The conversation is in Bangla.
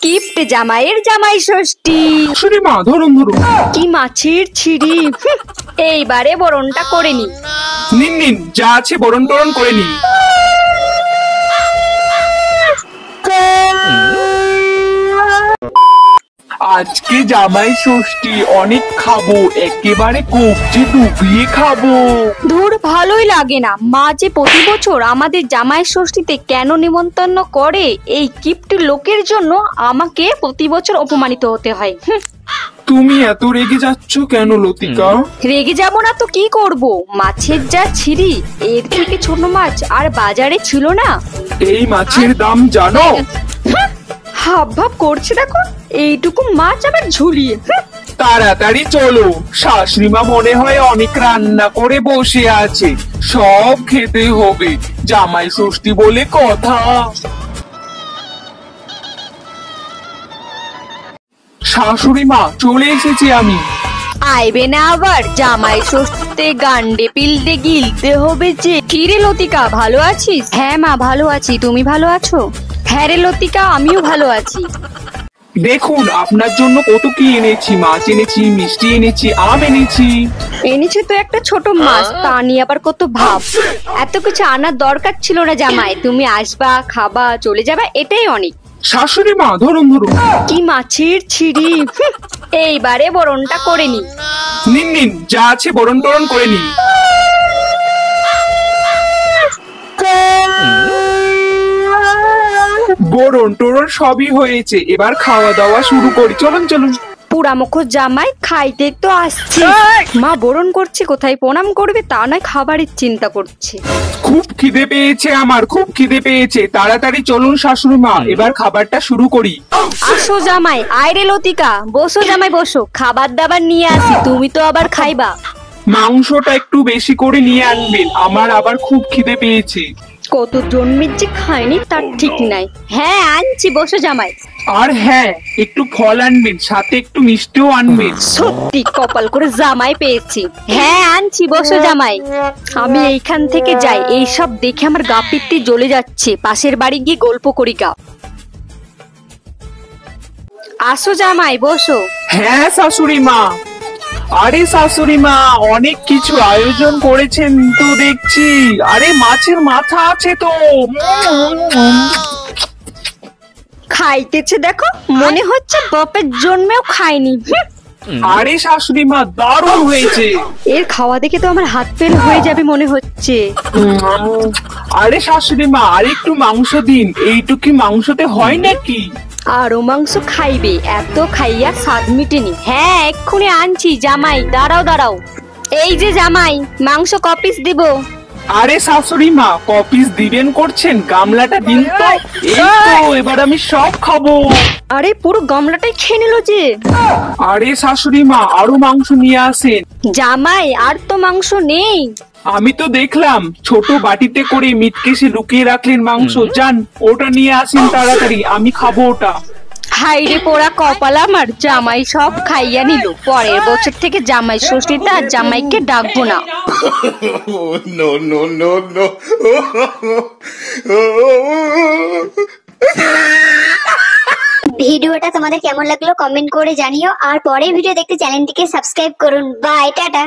গিফট জামাইয়ের জামাই ষষ্ঠী। শাশুড়ি মা ধরুন ধরুন। কি মাছের ছিড়ি। এইবারে বরণটা করে নি। নিন নিন, যা আছে বরণ টরণ করে নিন। আজকে জামাই ষষ্ঠী, অনেক খাবো, একেবারে কবজি ডুবিয়ে খাবো। ধুর, ভালোই লাগে না। মা যে প্রতি বছর আমাদের জামাই ষষ্ঠীতে কেন নিমন্ত্রণ করে, এই গিফট লোকের জন্য আমাকে প্রতি বছর অপমানিত হতে হয়। তুমি এত রেগে যাচ্ছ কেন লতিকা? রেগে যাব না তো কি করব, মাছের যা ছিরি, এর থেকে ছোট মাছ আর বাজারে ছিল না। এই মাছের দাম জানো? হাব ভাব করছে দেখো, এইটুকু মাছ আবার ঝুলিয়ে। তাড়াতাড়ি চলো, শাশুড়ি মা মনে হয় অনেক রান্না করে বসে আছে, সব খেতে হবে, জামাই ষষ্ঠী বলে কথা। শাশুড়ি মা চলে এসেছি আমি। আইবে না আবার, জামাই ষষ্ঠীতে গান্ডে পিলতে গিলতে হবে যে। কি রে লতিকা, ভালো আছিস? হ্যাঁ মা, ভালো আছি, তুমি ভালো আছো? হ্যাঁ রে লতিকা, আমিও ভালো আছি। দেখুন আপনার জন্য কত কি এনেছি, মাছ এনেছি, মিষ্টি এনেছি, আম এনেছি। এনেছে তো একটা ছোট মাছ, তা নিয়ে আবার কত ভাব। এত কিছু আনার দরকার ছিল না জামাই, তুমি আসবা, খাবা, চলে যাবা, এটাই অনেক। শাশুড়ি মা ধরুন ধরুন। কি মাছের ছিড়ি। এইবারে বরণটা করে নি। নিন নিন, যা আছে বরণ টরণ করে নিন। বরণ টরণ সবই হয়েছে, এবার খাওয়া দাওয়া শুরু করি, চলুন চলুন। পুরামুখ জামাই, খাইতে তো আসছে। মা বরণ করছে, কোথায় প্রণাম করবে তা নয় খাবারের চিন্তা করছে। খুব খিদে পেয়েছে আমার, খুব খিদে পেয়েছে, তাড়াতাড়ি চলুন শাশুড়ি মা, এবার খাবারটা শুরু করি। আসো জামাই, আয়রে লতিকা, বসো জামাই বসো, খাবার দাবার নিয়ে আসি, তুমি তো আবার খাইবা। মাংসটা একটু বেশি করে নিয়ে আনবেন, আমার আবার খুব খিদে পেয়েছে। কত জন্মের যে খায়নি তার ঠিক নাই। হ্যাঁ আনছি, বসো জামাই। আর হ্যাঁ, একটু ফল আনবেন, সাথে একটু মিষ্টিও আনবেন। সত্যি কপাল করে জামাই পেয়েছি। হ্যাঁ আনছি, বসো জামাই। আমি এইখান থেকে যাই, এইসব দেখে আমার গা পিত্তি জ্বলে যাচ্ছে, পাশের বাড়ি গিয়ে গল্প করি গা। আসো জামাই বসো। হ্যাঁ শাশুড়ি মা। আরে শাশুড়ি মা, অনেক কিছু আয়োজন করেছেন তো দেখছি। আরে মাছের মাথা আছে তো। খাইতেছে দেখো, মনে হচ্ছে বাপের জন্মেও খায়নি। আরে শাশুড়ি মা, দারুণ হয়েছে। এর খাওয়া দেখে তো আমার হাত ফেল হয়ে যাবে মনে হচ্ছে। আরে শাশুড়ি মা, আর একটু মাংস দিন, এইটুকি মাংসতে হয় নাকি? আরো মাংস খাইবে? এত খাইয়া স্বাদ মিটেনি। হ্যাঁ এক্ষুনি আনছি জামাই, দাঁড়াও দাঁড়াও। এই যে জামাই, মাংস কপিস দিব। আরে শাশুড়ি মা, কপিস দিবেন করছেন, গামলাটা দিন তো। এই তো, এবার আমি সব খাবো। আরে পুরো গামলাটাই খেয়ে নিল যে। আরে শাশুড়ি মা, আরো মাংস নিয়ে আসেন। জামাই আর তো মাংস নেই। আমি তো দেখলাম ছোট বাটিতে করে মিটকেশে লুকিয়ে রাখলেন মাংস, যান ওটা নিয়ে আসেন তাড়াতাড়ি, আমি খাবো ওটা। হাইরে পোড়া কপাল আমার, জামাই সব খাইয়া নিল। পরের বছর থেকে জামাই ষষ্ঠীতে আর জামাইকে ডাকবো না। No, no, no, no. ভিডিওটা তোমাদের কেমন লাগলো কমেন্ট করে জানিও, আর পরের ভিডিও দেখতে চ্যানেলটিকে সাবস্ক্রাইব করুন। Bye, tata.